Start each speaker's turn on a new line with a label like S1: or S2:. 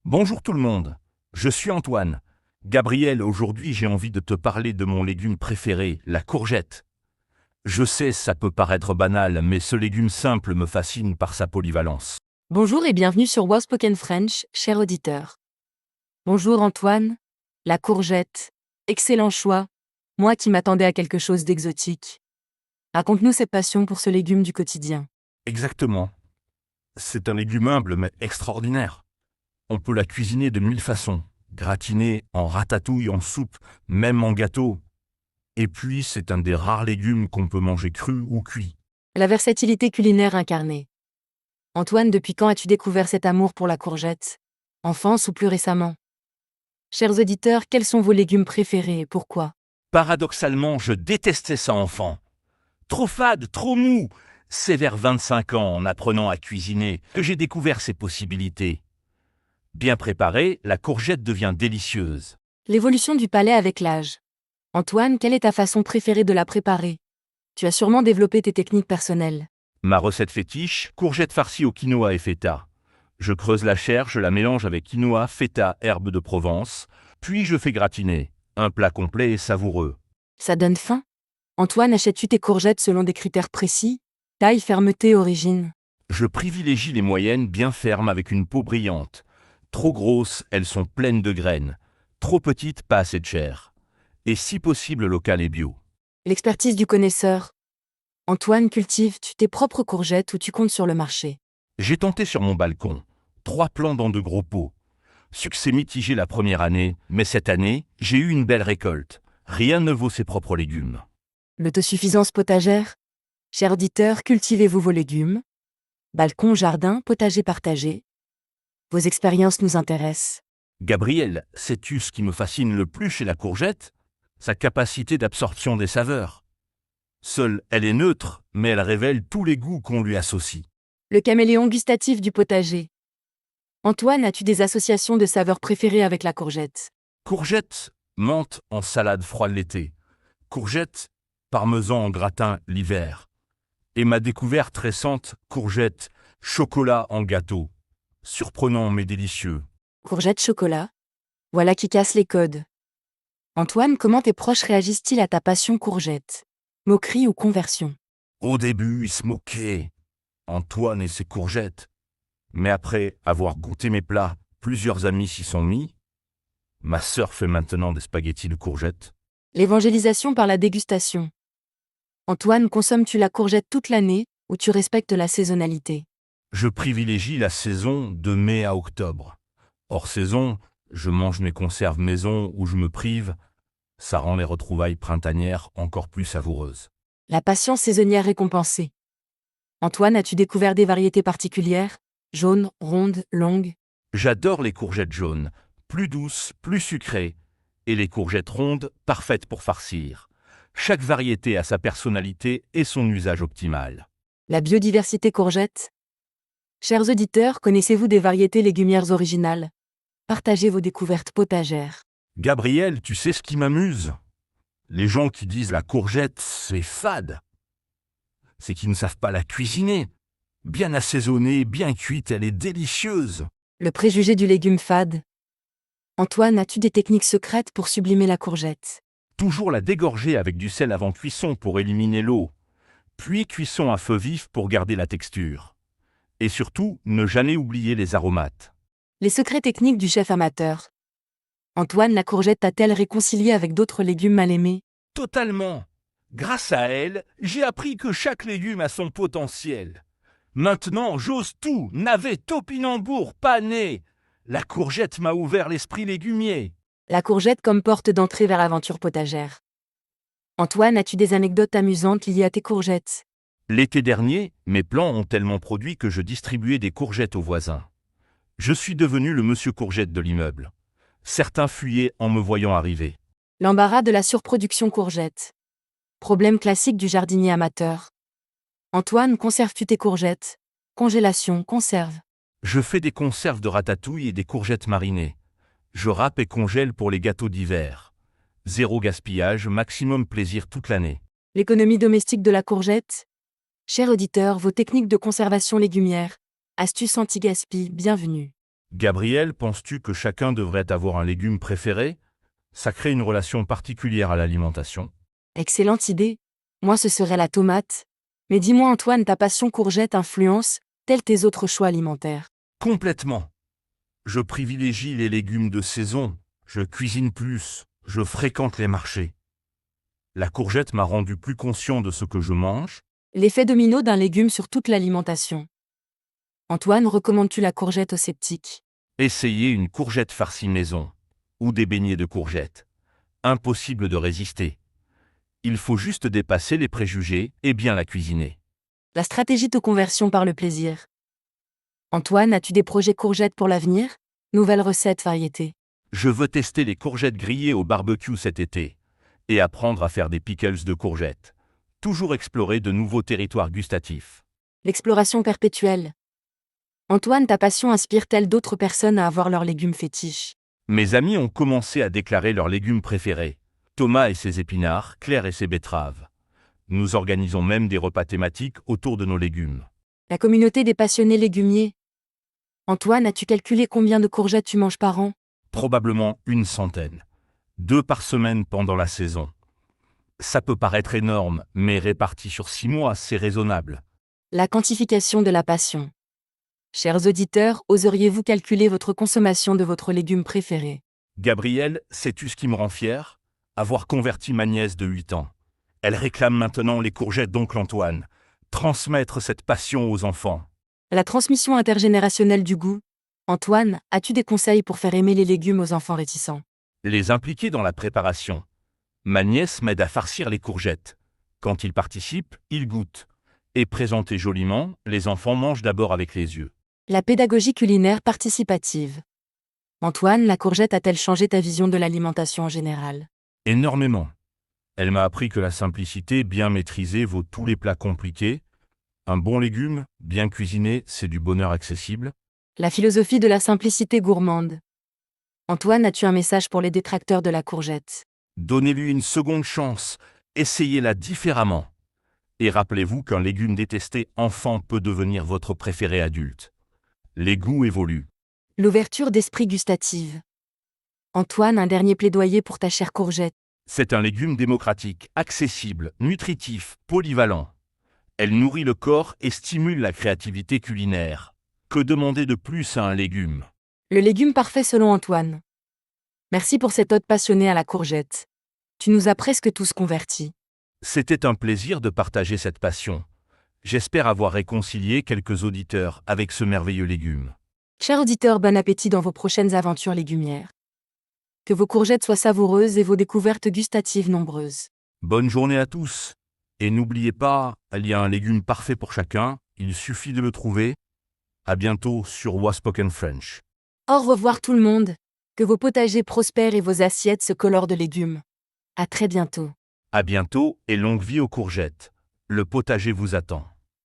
S1: Bonjour tout le monde, je suis Antoine. Gabriel, aujourd'hui j'ai envie de te parler de mon légume préféré, la courgette. Je sais, ça peut paraître banal, mais ce légume simple me fascine par sa polyvalence.
S2: Bonjour et bienvenue sur Wow Spoken French, cher auditeur. Bonjour Antoine, la courgette, excellent choix, moi qui m'attendais à quelque chose d'exotique. Raconte-nous cette passion pour ce légume du quotidien.
S1: Exactement. C'est un légume humble mais extraordinaire. On peut la cuisiner de mille façons. Gratinée, en ratatouille, en soupe, même en gâteau. Et puis, c'est un des rares légumes qu'on peut manger cru ou cuit.
S2: La versatilité culinaire incarnée. Antoine, depuis quand as-tu découvert cet amour pour la courgette? Enfance ou plus récemment? Chers auditeurs, quels sont vos légumes préférés et pourquoi?
S1: Paradoxalement, je détestais ça enfant. Trop fade, trop mou. C'est vers 25 ans, en apprenant à cuisiner, que j'ai découvert ces possibilités. Bien préparée, la courgette devient délicieuse.
S2: L'évolution du palais avec l'âge. Antoine, quelle est ta façon préférée de la préparer? Tu as sûrement développé tes techniques personnelles.
S1: Ma recette fétiche, courgette farcie au quinoa et feta. Je creuse la chair, je la mélange avec quinoa, feta, herbes de Provence, puis je fais gratiner. Un plat complet et savoureux.
S2: Ça donne faim? Antoine, achètes-tu tes courgettes selon des critères précis? Taille, fermeté, origine.
S1: Je privilégie les moyennes bien fermes avec une peau brillante. Trop grosses, elles sont pleines de graines. Trop petites, pas assez de chair. Et si possible local et bio.
S2: L'expertise du connaisseur. Antoine, cultives-tu tes propres courgettes ou tu comptes sur le marché?
S1: J'ai tenté sur mon balcon. 3 plants dans de gros pots. Succès mitigé la première année, mais cette année, j'ai eu une belle récolte. Rien ne vaut ses propres légumes.
S2: L'autosuffisance potagère? Chers auditeurs, cultivez-vous vos légumes? Balcon, jardin, potager partagé? Vos expériences nous intéressent.
S1: Gabriel, sais-tu ce qui me fascine le plus chez la courgette? Sa capacité d'absorption des saveurs. Seule, elle est neutre, mais elle révèle tous les goûts qu'on lui associe.
S2: Le caméléon gustatif du potager. Antoine, as-tu des associations de saveurs préférées avec la courgette?
S1: Courgette, menthe en salade froide l'été. Courgette, parmesan en gratin l'hiver. Et ma découverte récente, courgette, chocolat en gâteau. Surprenant mais délicieux.
S2: Courgette chocolat? Voilà qui casse les codes. Antoine, comment tes proches réagissent-ils à ta passion courgette? Moquerie ou conversion?
S1: Au début, ils se moquaient. Antoine et ses courgettes. Mais après avoir goûté mes plats, plusieurs amis s'y sont mis. Ma sœur fait maintenant des spaghettis de courgettes.
S2: L'évangélisation par la dégustation. Antoine, consommes-tu la courgette toute l'année ou tu respectes la saisonnalité?
S1: Je privilégie la saison de mai à octobre. Hors saison, je mange mes conserves maison ou je me prive. Ça rend les retrouvailles printanières encore plus savoureuses.
S2: La patience saisonnière récompensée. Antoine, as-tu découvert des variétés particulières? Jaunes, rondes, longues?
S1: J'adore les courgettes jaunes, plus douces, plus sucrées, et les courgettes rondes, parfaites pour farcir. Chaque variété a sa personnalité et son usage optimal.
S2: La biodiversité courgette? Chers auditeurs, connaissez-vous des variétés légumières originales? Partagez vos découvertes potagères.
S1: Gabriel, tu sais ce qui m'amuse? Les gens qui disent la courgette, c'est fade. C'est qu'ils ne savent pas la cuisiner. Bien assaisonnée, bien cuite, elle est délicieuse.
S2: Le préjugé du légume fade. Antoine, as-tu des techniques secrètes pour sublimer la courgette?
S1: Toujours la dégorger avec du sel avant cuisson pour éliminer l'eau. Puis cuisson à feu vif pour garder la texture. Et surtout, ne jamais oublier les aromates.
S2: Les secrets techniques du chef amateur. Antoine, la courgette t'a-t-elle réconcilié avec d'autres légumes mal aimés?
S1: Totalement. Grâce à elle, j'ai appris que chaque légume a son potentiel. Maintenant, j'ose tout, navet, topinambour, pané. La courgette m'a ouvert l'esprit légumier.
S2: La courgette comme porte d'entrée vers l'aventure potagère. Antoine, as-tu des anecdotes amusantes liées à tes courgettes?
S1: L'été dernier, mes plants ont tellement produit que je distribuais des courgettes aux voisins. Je suis devenu le monsieur courgette de l'immeuble. Certains fuyaient en me voyant arriver.
S2: L'embarras de la surproduction courgette. Problème classique du jardinier amateur. Antoine, conserves-tu tes courgettes? Congélation, conserve.
S1: Je fais des conserves de ratatouille et des courgettes marinées. Je râpe et congèle pour les gâteaux d'hiver. Zéro gaspillage, maximum plaisir toute l'année.
S2: L'économie domestique de la courgette? Chers auditeurs, vos techniques de conservation légumière. Astuces anti-gaspi, bienvenue.
S1: Gabriel, penses-tu que chacun devrait avoir un légume préféré? Ça crée une relation particulière à l'alimentation.
S2: Excellente idée. Moi, ce serait la tomate. Mais dis-moi, Antoine, ta passion courgette influence, tels tes autres choix alimentaires.
S1: Complètement. Je privilégie les légumes de saison, je cuisine plus, je fréquente les marchés. La courgette m'a rendu plus conscient de ce que je mange.
S2: L'effet domino d'un légume sur toute l'alimentation. Antoine, recommandes-tu la courgette aux sceptiques?
S1: Essayez une courgette farcie maison ou des beignets de courgettes. Impossible de résister. Il faut juste dépasser les préjugés et bien la cuisiner.
S2: La stratégie de conversion par le plaisir. Antoine, as-tu des projets courgettes pour l'avenir? Nouvelles recettes, variétés.
S1: Je veux tester les courgettes grillées au barbecue cet été et apprendre à faire des pickles de courgettes. Toujours explorer de nouveaux territoires gustatifs.
S2: L'exploration perpétuelle. Antoine, ta passion inspire-t-elle d'autres personnes à avoir leurs légumes fétiches?
S1: Mes amis ont commencé à déclarer leurs légumes préférés. Thomas et ses épinards, Claire et ses betteraves. Nous organisons même des repas thématiques autour de nos légumes.
S2: La communauté des passionnés légumiers. Antoine, as-tu calculé combien de courgettes tu manges par an?
S1: Probablement une centaine. 2 par semaine pendant la saison. Ça peut paraître énorme, mais réparti sur 6 mois, c'est raisonnable.
S2: La quantification de la passion. Chers auditeurs, oseriez-vous calculer votre consommation de votre légume préféré?
S1: Gabriel, sais-tu ce qui me rend fier? Avoir converti ma nièce de 8 ans. Elle réclame maintenant les courgettes d'oncle Antoine. Transmettre cette passion aux enfants.
S2: La transmission intergénérationnelle du goût. Antoine, as-tu des conseils pour faire aimer les légumes aux enfants réticents?
S1: Les impliquer dans la préparation. Ma nièce m'aide à farcir les courgettes. Quand ils participent, ils goûtent. Et présenter joliment, les enfants mangent d'abord avec les yeux.
S2: La pédagogie culinaire participative. Antoine, la courgette a-t-elle changé ta vision de l'alimentation en général?
S1: Énormément. Elle m'a appris que la simplicité bien maîtrisée vaut tous les plats compliqués. Un bon légume, bien cuisiné, c'est du bonheur accessible.
S2: La philosophie de la simplicité gourmande. Antoine, as-tu un message pour les détracteurs de la courgette?
S1: Donnez-lui une seconde chance, essayez-la différemment. Et rappelez-vous qu'un légume détesté enfant peut devenir votre préféré adulte. Les goûts évoluent.
S2: L'ouverture d'esprit gustative. Antoine, un dernier plaidoyer pour ta chère courgette.
S1: C'est un légume démocratique, accessible, nutritif, polyvalent. Elle nourrit le corps et stimule la créativité culinaire. Que demander de plus à un légume?
S2: Le légume parfait selon Antoine. Merci pour cette ode passionnée à la courgette. Tu nous as presque tous convertis.
S1: C'était un plaisir de partager cette passion. J'espère avoir réconcilié quelques auditeurs avec ce merveilleux légume.
S2: Chers auditeurs, bon appétit dans vos prochaines aventures légumières. Que vos courgettes soient savoureuses et vos découvertes gustatives nombreuses.
S1: Bonne journée à tous. Et n'oubliez pas, il y a un légume parfait pour chacun, il suffit de le trouver. À bientôt sur Waspoken French.
S2: Au revoir tout le monde. Que vos potagers prospèrent et vos assiettes se colorent de légumes. À très bientôt.
S1: À bientôt et longue vie aux courgettes. Le potager vous attend.